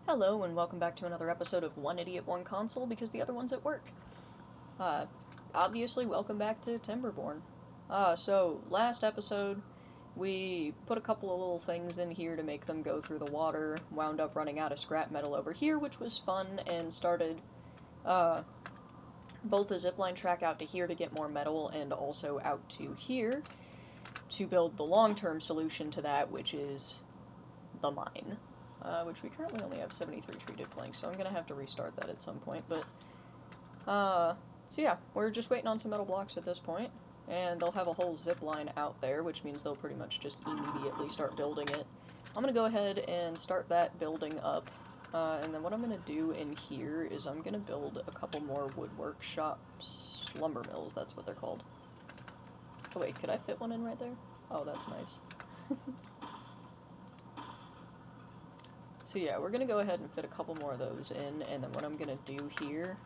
Hello, and welcome back to another episode of One Idiot, One Console, because the other one's at work. Uh, Obviously, welcome back to Timberborn. So, last episode, we put a couple of little things in here to make them go through the water, wound up running out of scrap metal over here, which was fun, and started, both a zipline track out to here to get more metal, and also out to here to build the long-term solution to that, which is the mine. Which we currently only have 73 treated planks, so I'm going to have to restart that at some point, but, so yeah, we're just waiting on some metal blocks at this point, and they'll have a whole zip line out there, which means they'll pretty much just immediately start building it. I'm going to go ahead and start that building up, and then what I'm going to do in here is I'm going to build a couple more woodwork shops, lumber mills, that's what they're called. Oh wait, could I fit one in right there? Oh, that's nice. So yeah, we're gonna go ahead and fit a couple more of those in, and then what I'm gonna do here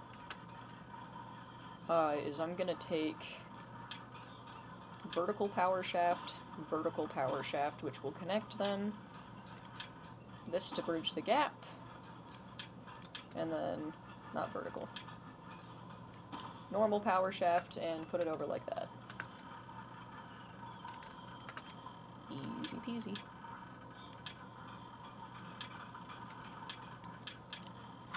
is I'm gonna take vertical power shaft, which will connect them, this to bridge the gap, and then, not vertical, normal power shaft, and put it over like that. Easy peasy.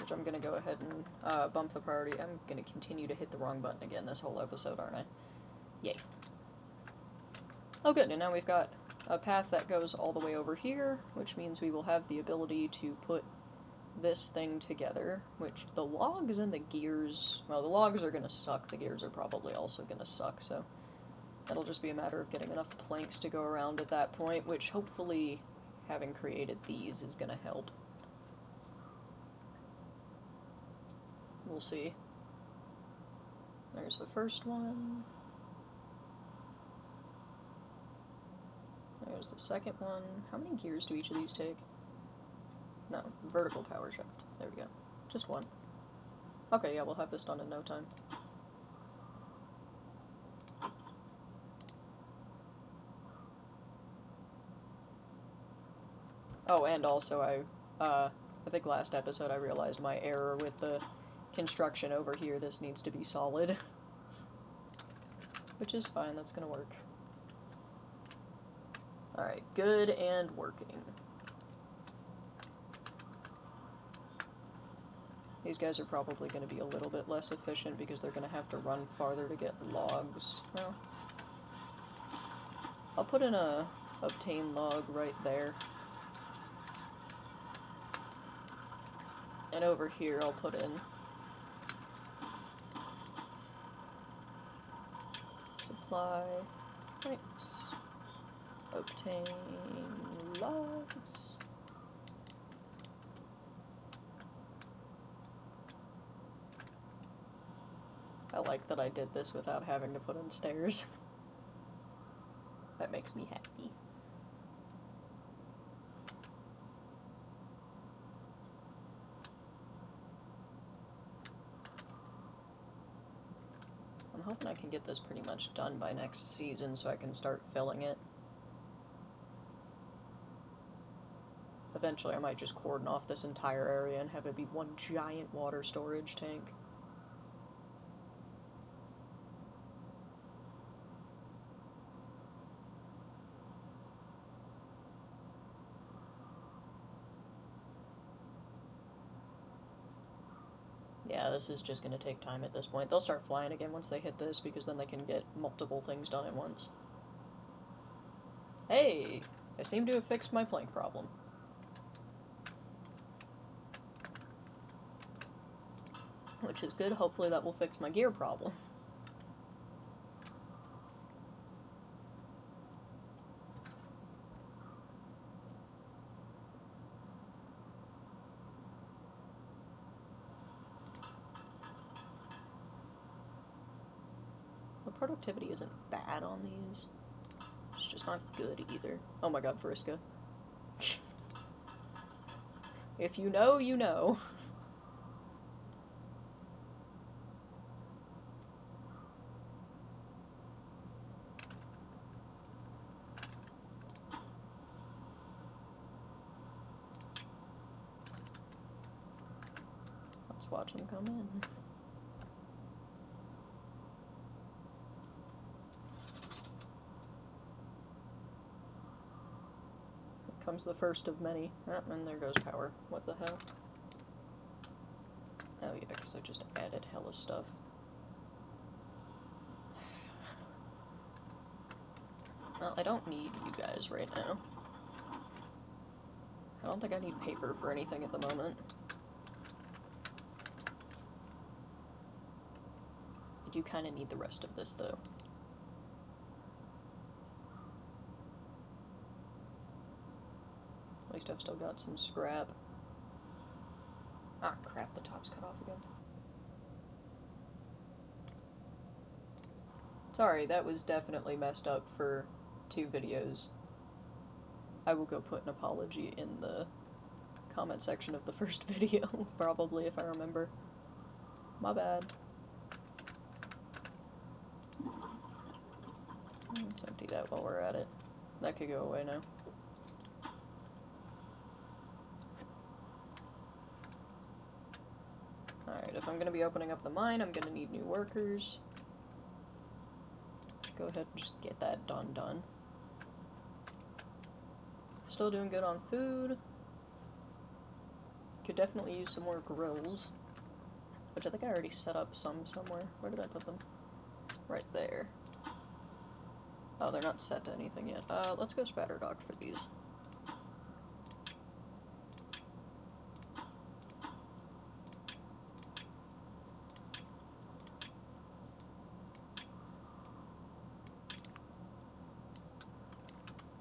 Which I'm gonna go ahead and bump the priority. I'm gonna continue to hit the wrong button again this whole episode, aren't I? Yay. Oh good, and now we've got a path that goes all the way over here, which means we will have the ability to put this thing together, which the logs and the gears, well, the logs are gonna suck, the gears are probably also gonna suck, so that'll just be a matter of getting enough planks to go around at that point, which hopefully having created these is gonna help. We'll see. There's the first one. There's the second one. How many gears do each of these take? No, vertical power shaft. There we go. Just one. Okay, yeah, we'll have this done in no time. Oh, and also I think last episode I realized my error with the construction over here. This needs to be solid. Which is fine, that's gonna work. Alright, good and working. These guys are probably going to be a little bit less efficient because they're going to have to run farther to get logs. Well, I'll put in a obtain log right there. And over here I'll put in supply planks, obtain logs. I like that I did this without having to put in stairs. That makes me happy. I'm hoping I can get this pretty much done by next season so I can start filling it. Eventually I might just cordon off this entire area and have it be one giant water storage tank. Yeah, this is just going to take time at this point. They'll start flying again once they hit this, because then they can get multiple things done at once. Hey! I seem to have fixed my plank problem. Which is good. Hopefully that will fix my gear problem. The productivity isn't bad on these. It's just not good either. Oh my god, Vriska. If you know, you know. Just watch them come in. Comes the first of many. Oh, and there goes power. What the hell? Oh yeah, because I just added hella stuff. Well, I don't need you guys right now. I don't think I need paper for anything at the moment. I do kind of need the rest of this, though. At least I've still got some scrap. Ah, crap, the top's cut off again. Sorry, that was definitely messed up for 2 videos. I will go put an apology in the comment section of the first video, probably, if I remember. My bad. Let's empty that while we're at it. That could go away now. Alright, if I'm going to be opening up the mine, I'm going to need new workers. Go ahead and just get that done. Still doing good on food. Could definitely use some more grills. Which I think I already set up some somewhere. Where did I put them? Right there. Oh, they're not set to anything yet. Let's go spatter dock for these.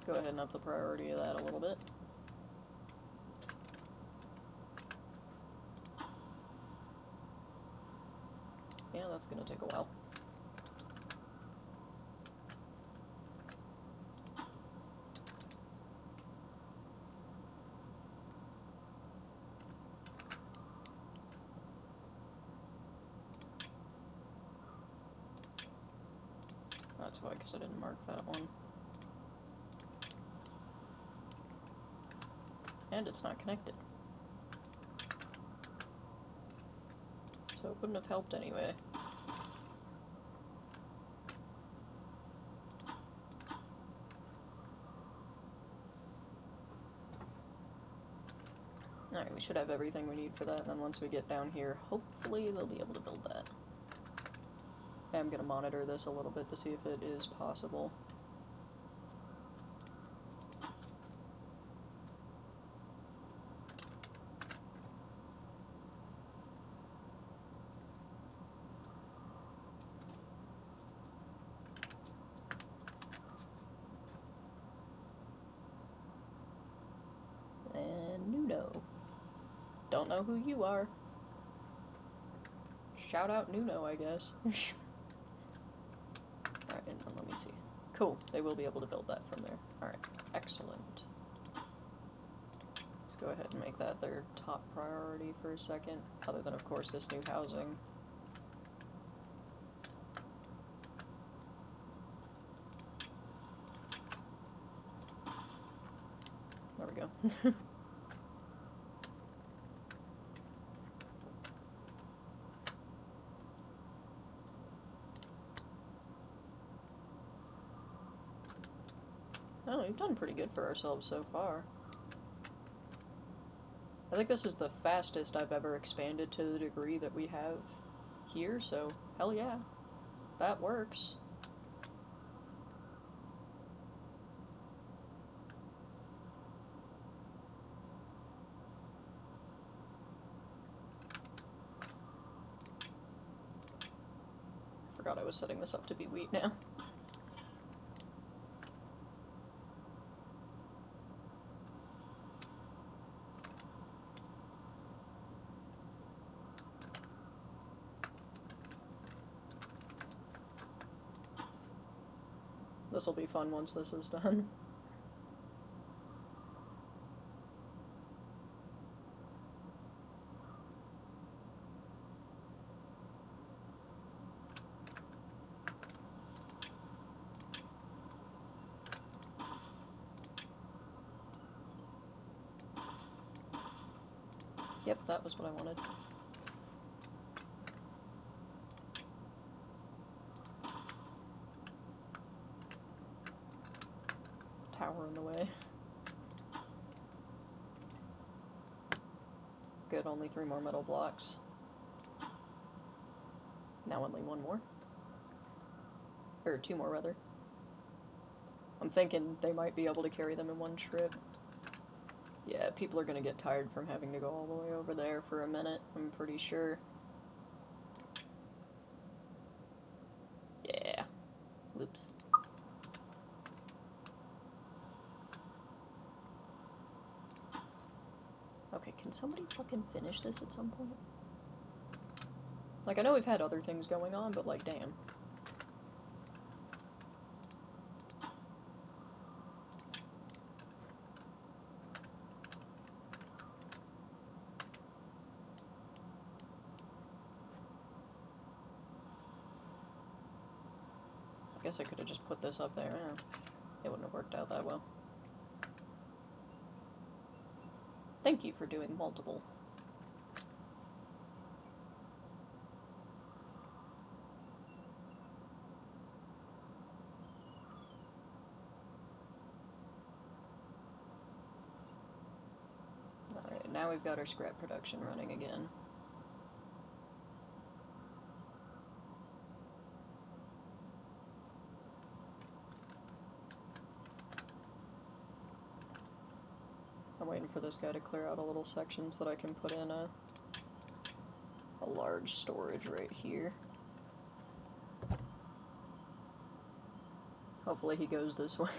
Go ahead and up the priority of that a little bit. Yeah, that's gonna take a while. That's why, because I didn't mark that one. And it's not connected. So it wouldn't have helped anyway. Alright, we should have everything we need for that, and then once we get down here, hopefully they'll be able to build that. I'm gonna monitor this a little bit to see if it is possible. And Nuno. Don't know who you are. Shout out Nuno, I guess. Alright, and then let me see. Cool, they will be able to build that from there. Alright, excellent. Let's go ahead and make that their top priority for a second, other than, of course, this new housing. There we go. Oh, we've done pretty good for ourselves so far. I think this is the fastest I've ever expanded to the degree that we have here, so hell yeah. That works. I forgot I was setting this up to be wheat now. This'll be fun once this is done. Yep, that was what I wanted. in the way. Good, only 3 more metal blocks. Now only 1 more. Or 2 more, rather. I'm thinking they might be able to carry them in 1 trip. Yeah, people are gonna get tired from having to go all the way over there for a minute, I'm pretty sure. Yeah. Whoops. Okay, can somebody fucking finish this at some point? Like, I know we've had other things going on, but, like, damn. I guess I could have just put this up there. It wouldn't have worked out that well. Thank you for doing multiple. Alright, now we've got our scrap production running again. I'm waiting for this guy to clear out a little section so that I can put in a large storage right here. Hopefully he goes this way.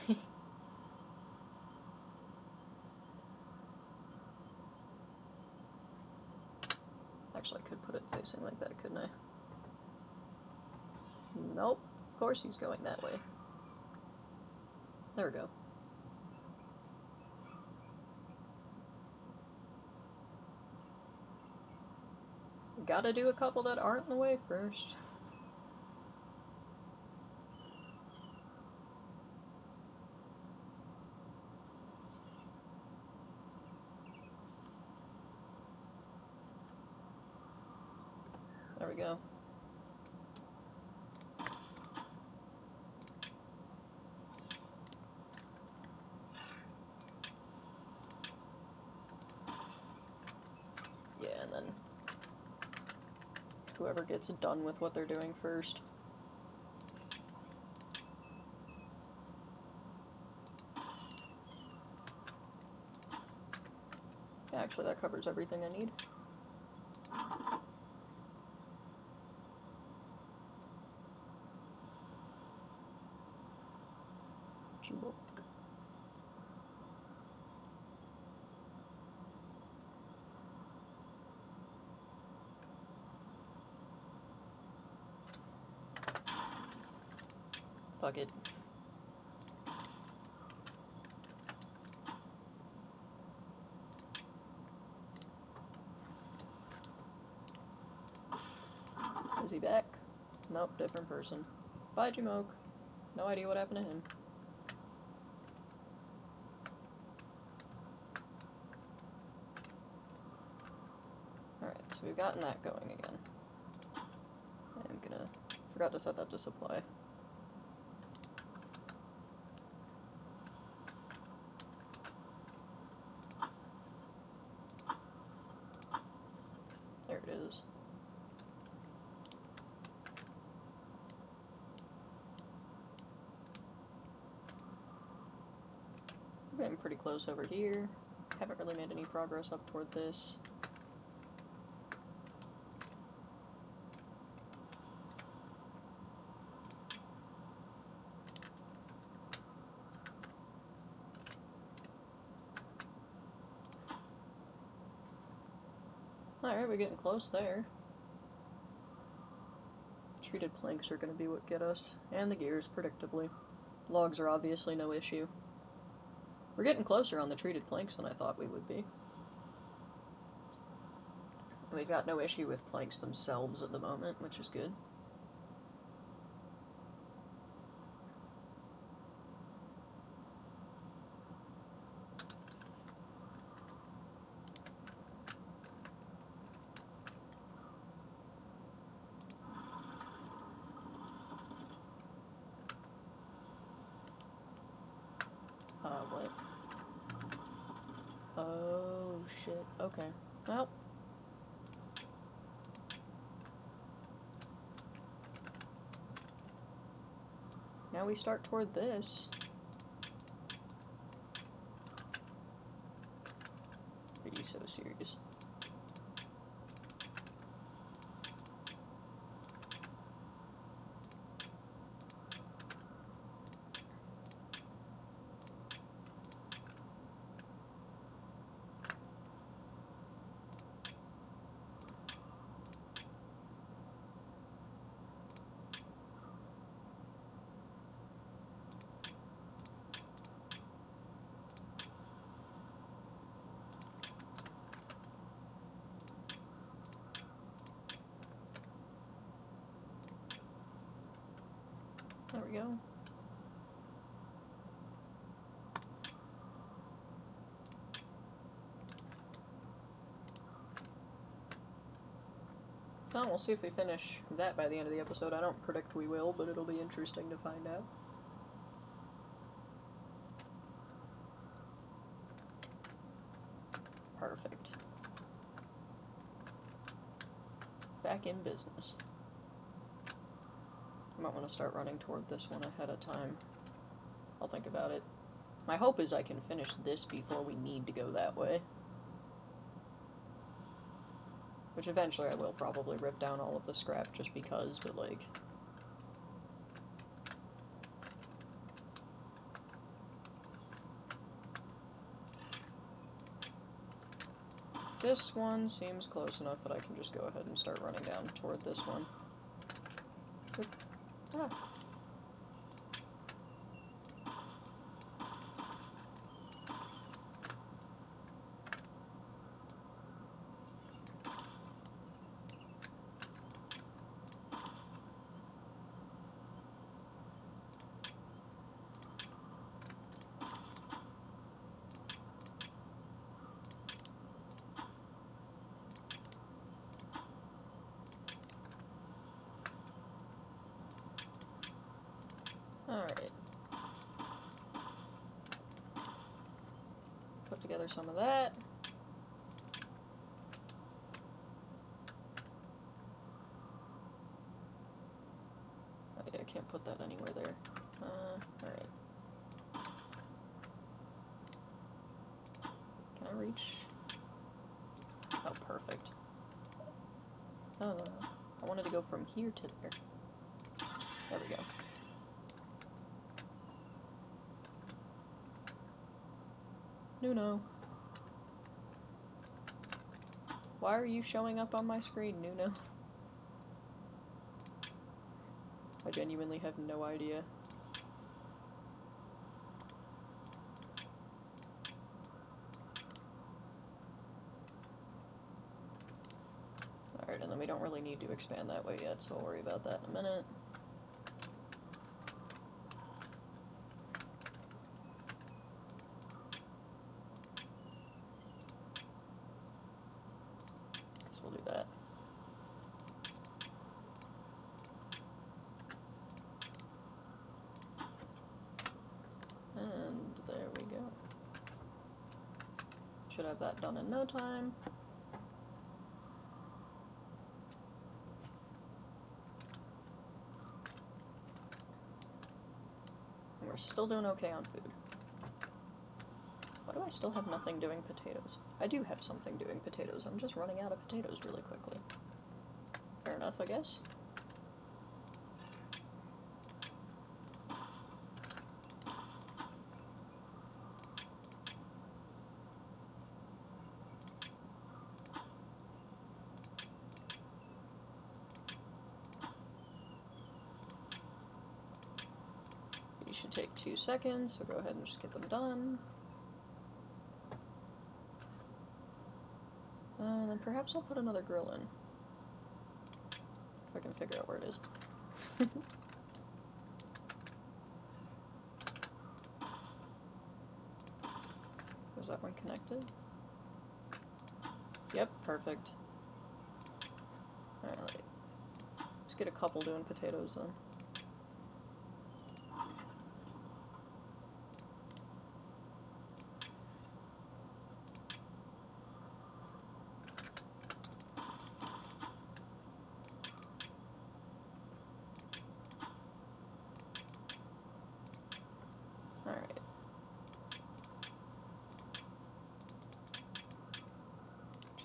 Actually, I could put it facing like that, couldn't I? Nope. Of course he's going that way. There we go. Gotta do a couple that aren't in the way first. There we go. Yeah, and then whoever gets done with what they're doing first. Actually, that covers everything I need. Jumbo. Fuck it. Is he back? Nope, different person. Bye, Jamoke. No idea what happened to him. Alright, so we've gotten that going again. I'm gonna... Forgot to set that to supply. There it is. We're getting pretty close over here. Haven't really made any progress up toward this. Alright, we're getting close there. Treated planks are going to be what get us. And the gears, predictably. Logs are obviously no issue. We're getting closer on the treated planks than I thought we would be. We've got no issue with planks themselves at the moment, which is good. What? shit. Okay. Well. Now we start toward this. Are you so serious? There we go. Well, we'll see if we finish that by the end of the episode. I don't predict we will, but it'll be interesting to find out. Perfect. Back in business. I might want to start running toward this one ahead of time. I'll think about it. My hope is I can finish this before we need to go that way. Which eventually I will probably rip down all of the scrap just because, but like... This one seems close enough that I can just go ahead and start running down toward this one. Oop. Ah. Alright. Put together some of that. Oh yeah, I can't put that anywhere there. Alright. Can I reach? Oh, perfect. I wanted to go from here to there. There we go. Nuno. Why are you showing up on my screen, Nuno? I genuinely have no idea. Alright, and then we don't really need to expand that way yet, so I'll worry about that in a minute. We'll do that. And there we go. Should have that done in no time. And we're still doing okay on food. Why do I still have nothing doing potatoes? I do have something doing potatoes. I'm just running out of potatoes really quickly. Fair enough, I guess. These should take 2 seconds, so go ahead and just get them done. Then perhaps I'll put another grill in. If I can figure out where it is. Was that one connected? Yep, perfect. Alright, let's get a couple doing potatoes then.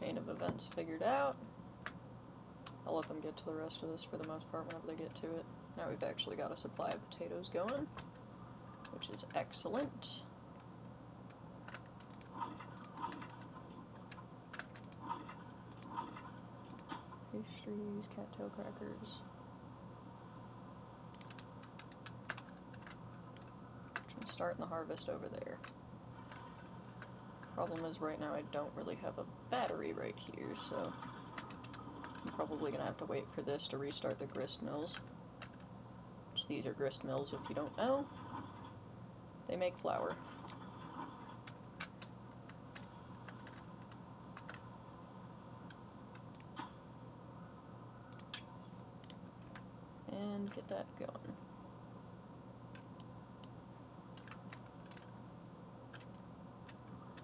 chain of events figured out. I'll let them get to the rest of this for the most part whenever they get to it. Now we've actually got a supply of potatoes going, which is excellent. Pastries, cattail crackers. Starting the harvest over there. Problem is right now I don't really have a battery right here, so I'm probably gonna have to wait for this to restart the grist mills. Which these are grist mills if you don't know. They make flour. And get that going.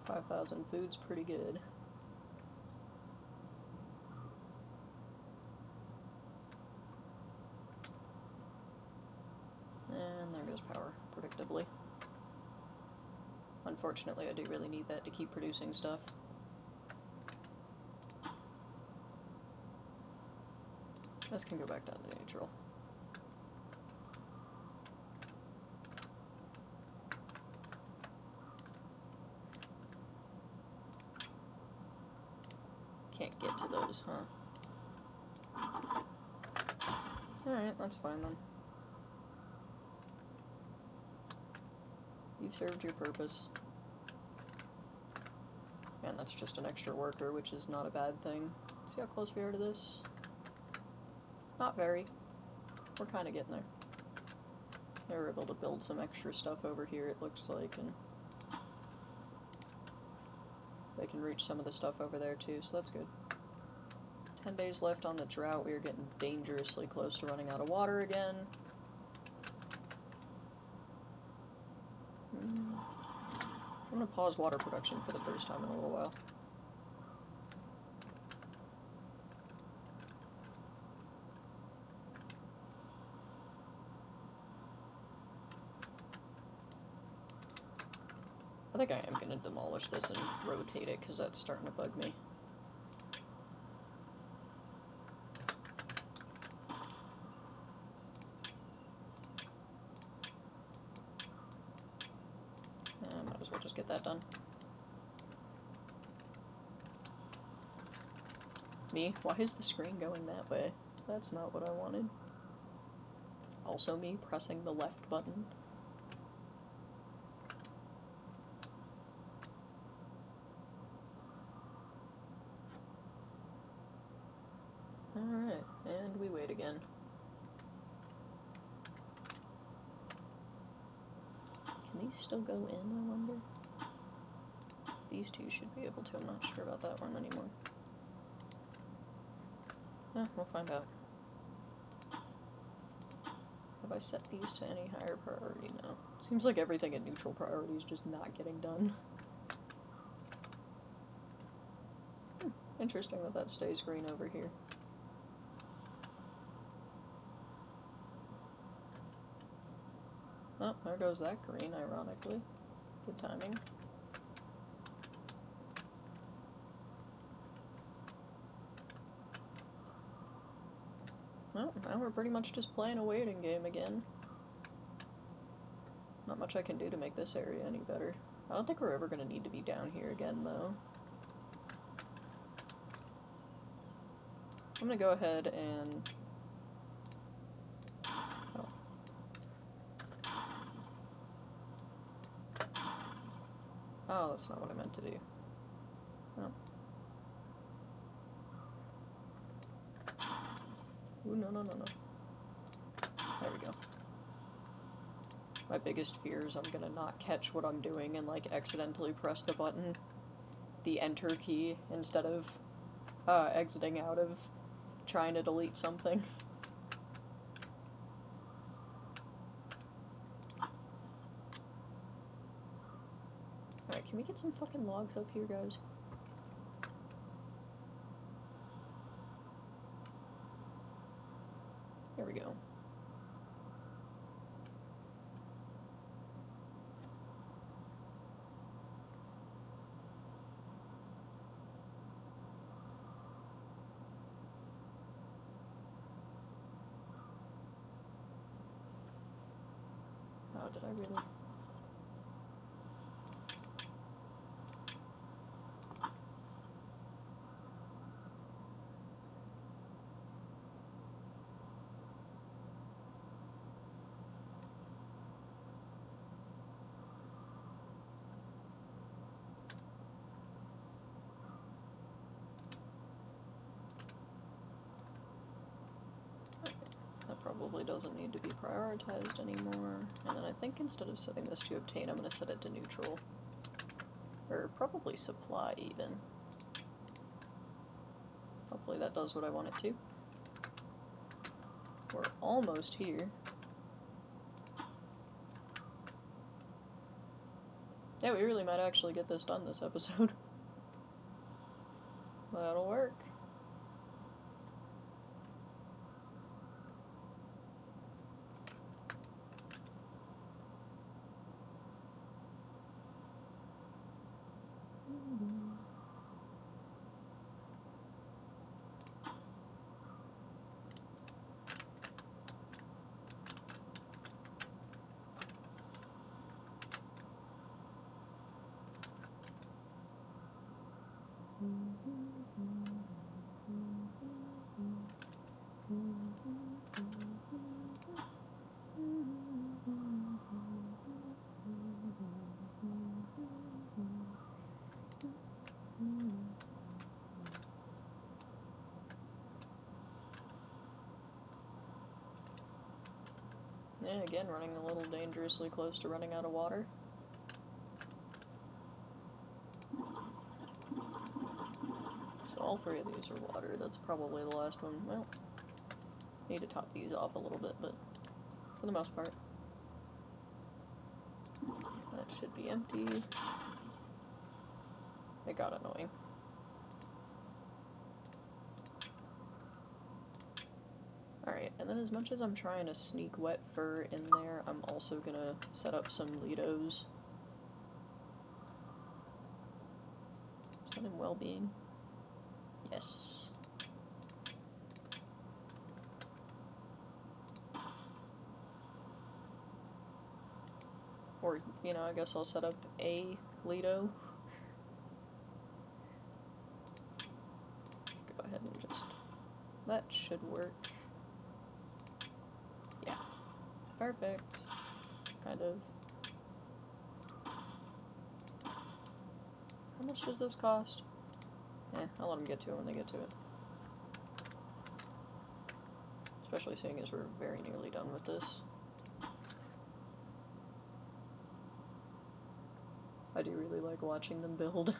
5,000 food's pretty good. And there goes power, predictably. Unfortunately, I do really need that to keep producing stuff. This can go back down to neutral. Can't get to those, huh? Alright, that's fine then. You've served your purpose. And that's just an extra worker, which is not a bad thing. See how close we are to this? Not very. We're kind of getting there. They were able to build some extra stuff over here, it looks like, and they can reach some of the stuff over there too, so that's good. 10 days left on the drought. We are getting dangerously close to running out of water again. I'm gonna pause water production for the first time in a little while. I think I am gonna demolish this and rotate it because that's starting to bug me. Might as well just get that done. Me? Why is the screen going that way? That's not what I wanted. Also me pressing the left button. Alright, and we wait again. Can these still go in, I wonder? These two should be able to, I'm not sure about that one anymore. Yeah, we'll find out. Have I set these to any higher priority? No. Seems like everything at neutral priority is just not getting done. Interesting that that stays green over here. Oh, there goes that green, ironically. Good timing. Well, now we're pretty much just playing a waiting game again. Not much I can do to make this area any better. I don't think we're ever going to need to be down here again, though. I'm going to go ahead and... Oh. Oh, that's not what I meant to do. Oh. Ooh, no, no, no, no. There we go. My biggest fear is I'm gonna not catch what I'm doing and, like, accidentally press the button, the enter key, instead of, exiting out of trying to delete something. Alright, can we get some fucking logs up here, guys? There we go. did I really? That probably doesn't need to be prioritized anymore. And then I think instead of setting this to obtain, I'm going to set it to neutral. Or probably supply, even. Hopefully that does what I want it to. We're almost here. Yeah, we really might actually get this done this episode. That'll work. Yeah, again, running a little dangerously close to running out of water. So all three of these are water. That's probably the last one. Well, need to top these off a little bit, but for the most part, that should be empty. It got annoying. Alright, and then as much as I'm trying to sneak wet fur in there, I'm also gonna set up some Lidos. Is that in well-being? Yes. Or, you know, I guess I'll set up a Lido. Go ahead and just... that should work. Yeah. Perfect. Kind of. How much does this cost? I'll let them get to it when they get to it. Especially seeing as we're very nearly done with this. I do really like watching them build.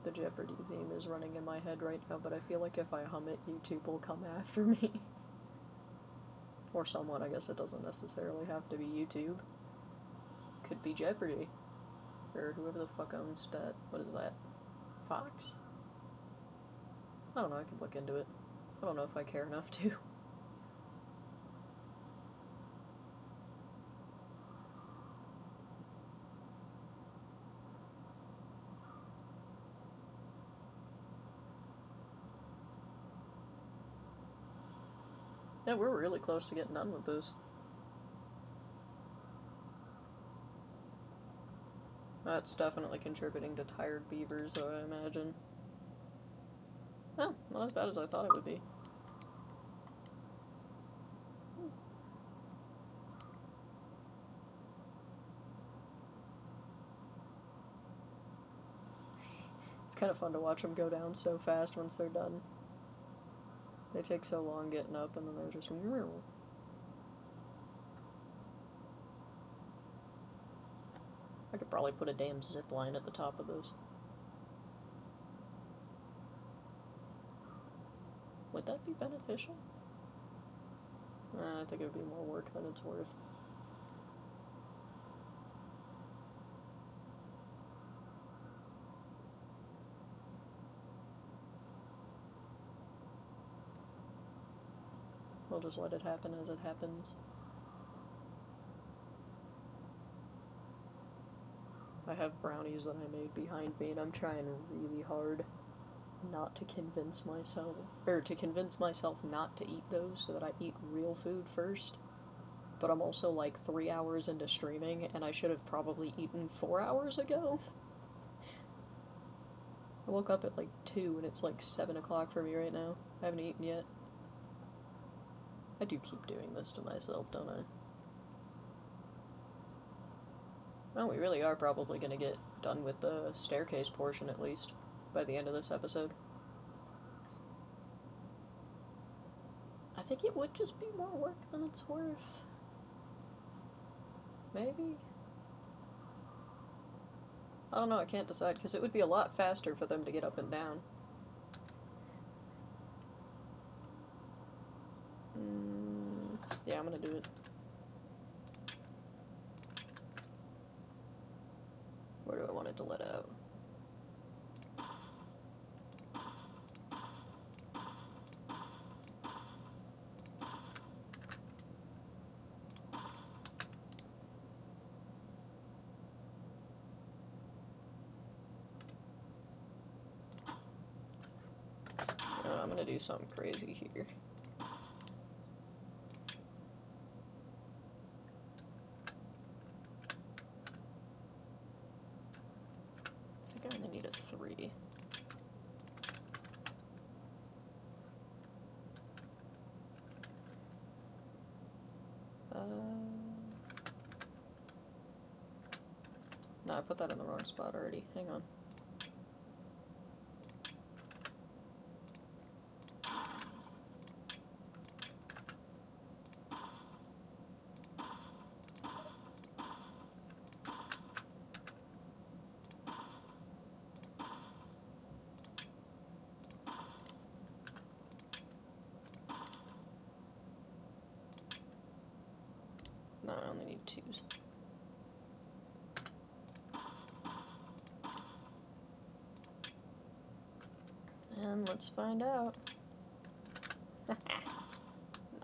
The Jeopardy theme is running in my head right now, but I feel like if I hum it, YouTube will come after me. Or someone, I guess it doesn't necessarily have to be YouTube. Could be Jeopardy. Or whoever the fuck owns that. What is that? Fox? I don't know, I can look into it. I don't know if I care enough to. Yeah, we're really close to getting done with this. That's definitely contributing to tired beavers, I imagine. Oh, not as bad as I thought it would be. It's kind of fun to watch them go down so fast once they're done. They take so long getting up, and then they're just... I could probably put a damn zip line at the top of this. Would that be beneficial? I think it would be more work than it's worth. I'll just let it happen as it happens. I have brownies that I made behind me, and I'm trying really hard not to convince myself, or to convince myself not to eat those so that I eat real food first. But I'm also like 3 hours into streaming, and I should have probably eaten 4 hours ago. I woke up at like 2, and it's like 7 o'clock for me right now. I haven't eaten yet. I do keep doing this to myself, don't I? Well, we really are probably gonna get done with the staircase portion, at least, by the end of this episode. I think it would just be more work than it's worth. Maybe? I don't know, I can't decide, because it would be a lot faster for them to get up and down. Yeah, I'm gonna do it. Where do I want it to let out? I'm gonna do something crazy here. I think I only need a 3. No, I put that in the wrong spot already. Hang on. No, I only need 2s. And let's find out.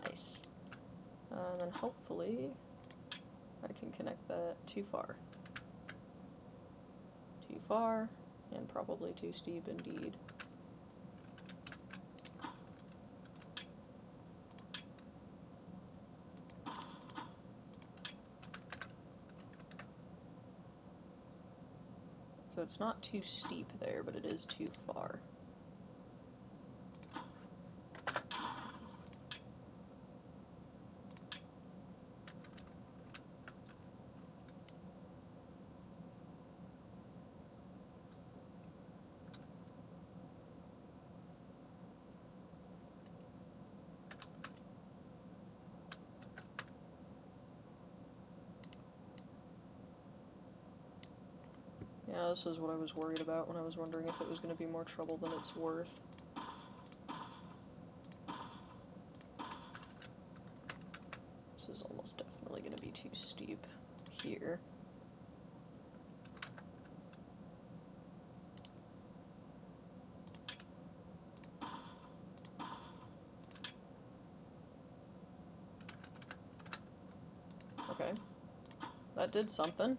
Nice. And then hopefully I can connect that too far. Too far, and probably too steep indeed. So it's not too steep there, but it is too far. Yeah, this is what I was worried about when I was wondering if it was going to be more trouble than it's worth. This is almost definitely going to be too steep here. Okay. That did something.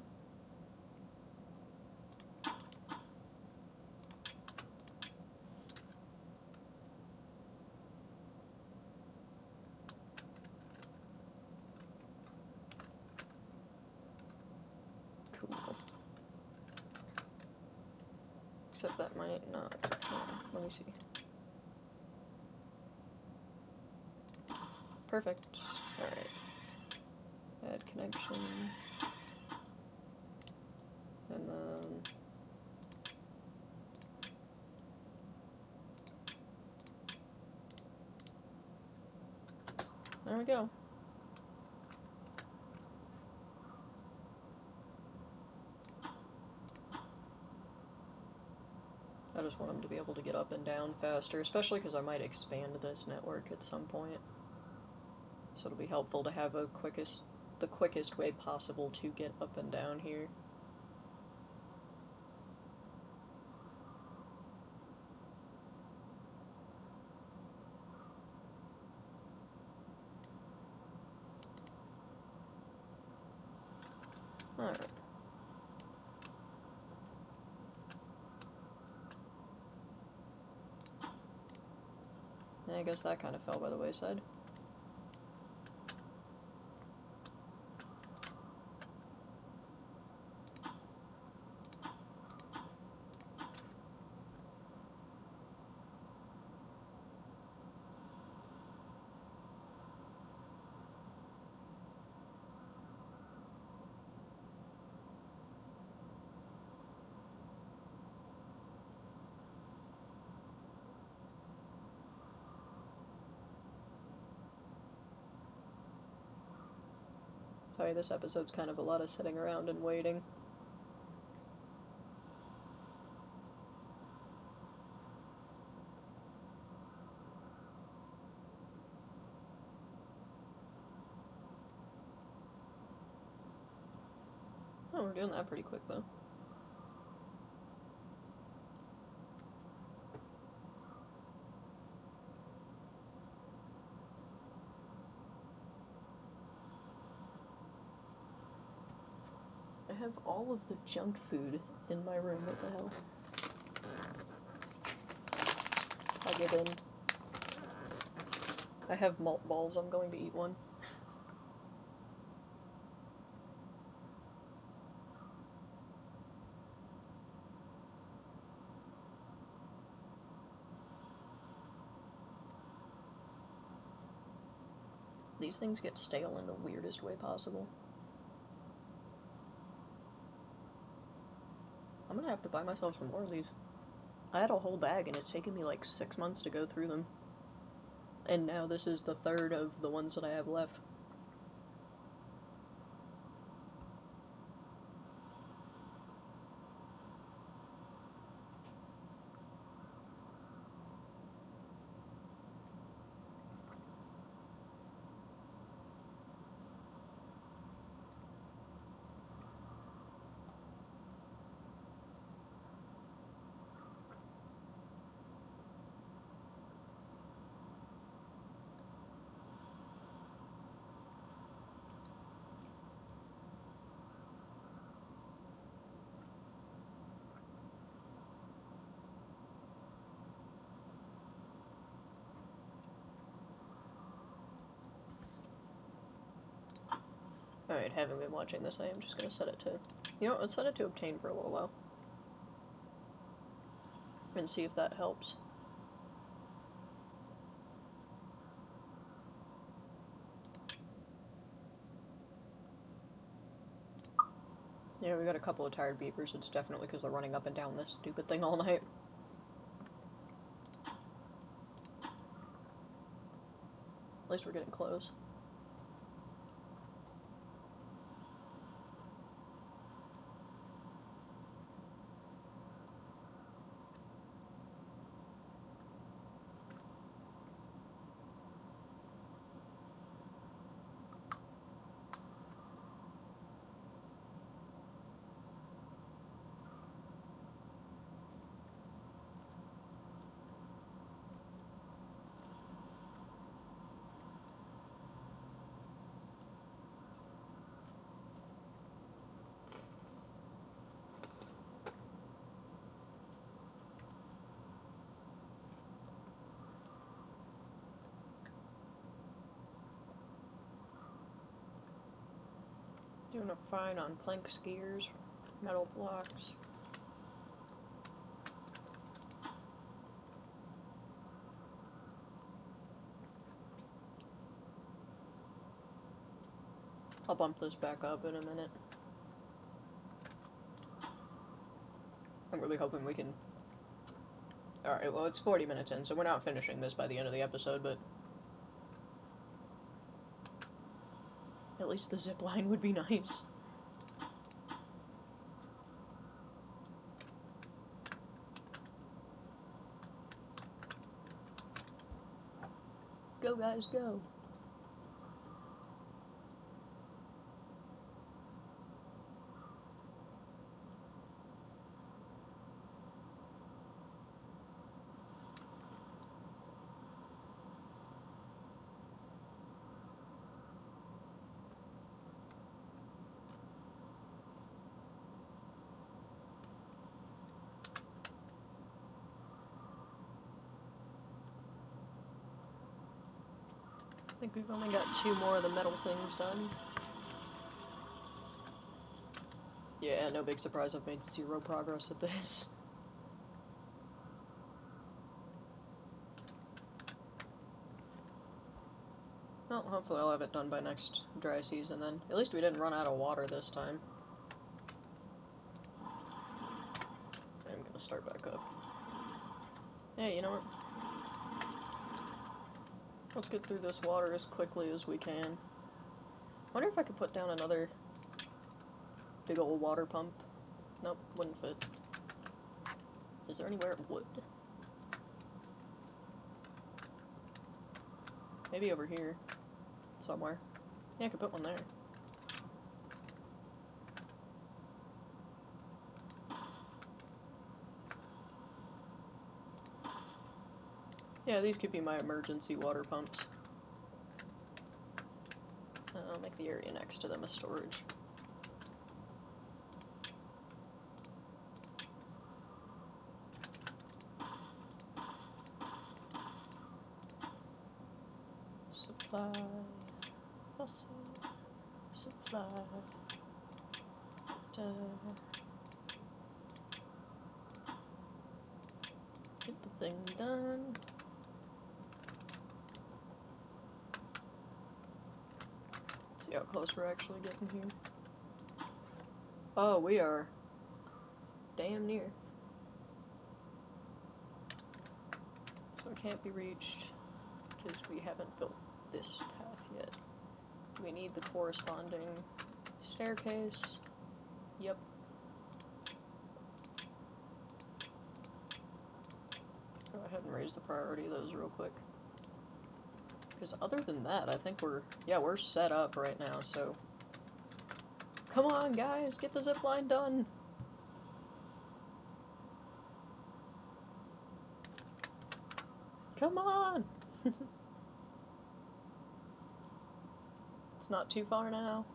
Cool. Except that might not. Let me see. Perfect. Alright. Add connection. And then... there we go. I just want them to be able to get up and down faster, especially because I might expand this network at some point. So it'll be helpful to have the quickest way possible to get up and down here. Alright. I guess that kind of fell by the wayside. Sorry, this episode's kind of a lot of sitting around and waiting. Oh, we're doing that pretty quick, though. I have all of the junk food in my room. What the hell? I give in. I have malt balls. I'm going to eat one. These things get stale in the weirdest way possible. I'm gonna have to buy myself some more of these. I had a whole bag and it's taken me like 6 months to go through them. And now this is the third of the ones that I have left. Alright, having been watching this, I am just gonna set it to... You know what, let's set it to obtain for a little while. And see if that helps. Yeah, we got a couple of tired beavers. It's definitely because they're running up and down this stupid thing all night. At least we're getting close. Doing fine on plank skiers, metal blocks. I'll bump this back up in a minute. I'm really hoping we can... Alright, well, it's 40 minutes in, so we're not finishing this by the end of the episode, but... At least the zip line would be nice. Go, guys, go. I think we've only got 2 more of the metal things done. Yeah, no big surprise, I've made 0 progress at this. Well, hopefully I'll have it done by next dry season then. At least we didn't run out of water this time. I'm gonna start back up. Hey, you know what? Let's get through this water as quickly as we can. I wonder if I could put down another big old water pump. Nope, wouldn't fit. Is there anywhere it would? Maybe over here. Somewhere. Yeah, I could put one there. Yeah, these could be my emergency water pumps. I'll make the area next to them a storage. Supply, faucet, supply, get the thing done. Let's see how close we're actually getting here. Oh, we are damn near. So it can't be reached because we haven't built this path yet. We need the corresponding staircase. Yep. Go ahead and raise the priority of those real quick. Because other than that, I think we're set up right now, so... Come on, guys, get the zipline done! Come on! It's not too far now.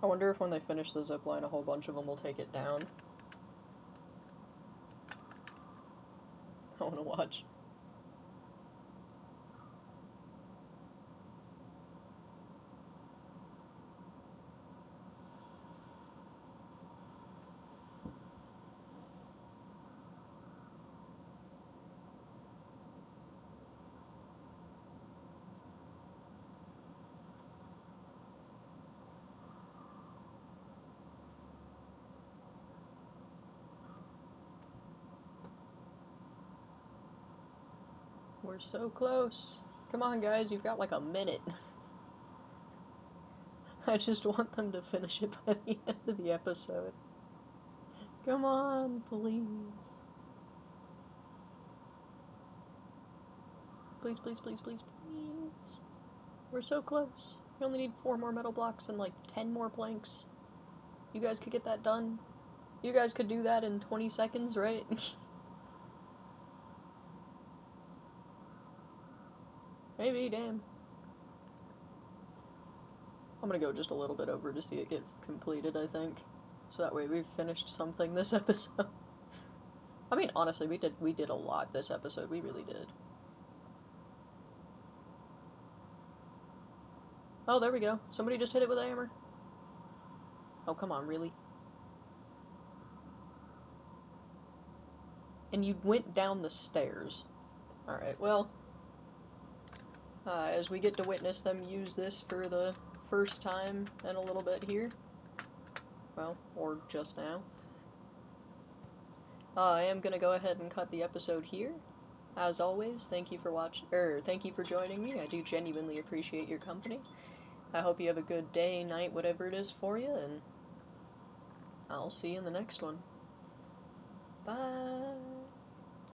I wonder if when they finish the zipline, a whole bunch of them will take it down. I want to watch. We're so close. Come on, guys, you've got like a minute. I just want them to finish it by the end of the episode. Come on, please. Please, please, please, please, please. We're so close. We only need 4 more metal blocks and like 10 more planks. You guys could get that done. You guys could do that in 20 seconds, right? Maybe, damn. I'm gonna go just a little bit over to see it get completed, I think. So that way we've finished something this episode. I mean, honestly, we did a lot this episode. We really did. Oh, there we go. Somebody just hit it with a hammer. Oh, come on, really? And you went down the stairs. Alright, well... as we get to witness them use this for the first time in a little bit here. Well, or just now. I am gonna go ahead and cut the episode here. As always, thank you for thank you for joining me. I do genuinely appreciate your company. I hope you have a good day, night, whatever it is for you, and I'll see you in the next one. Bye!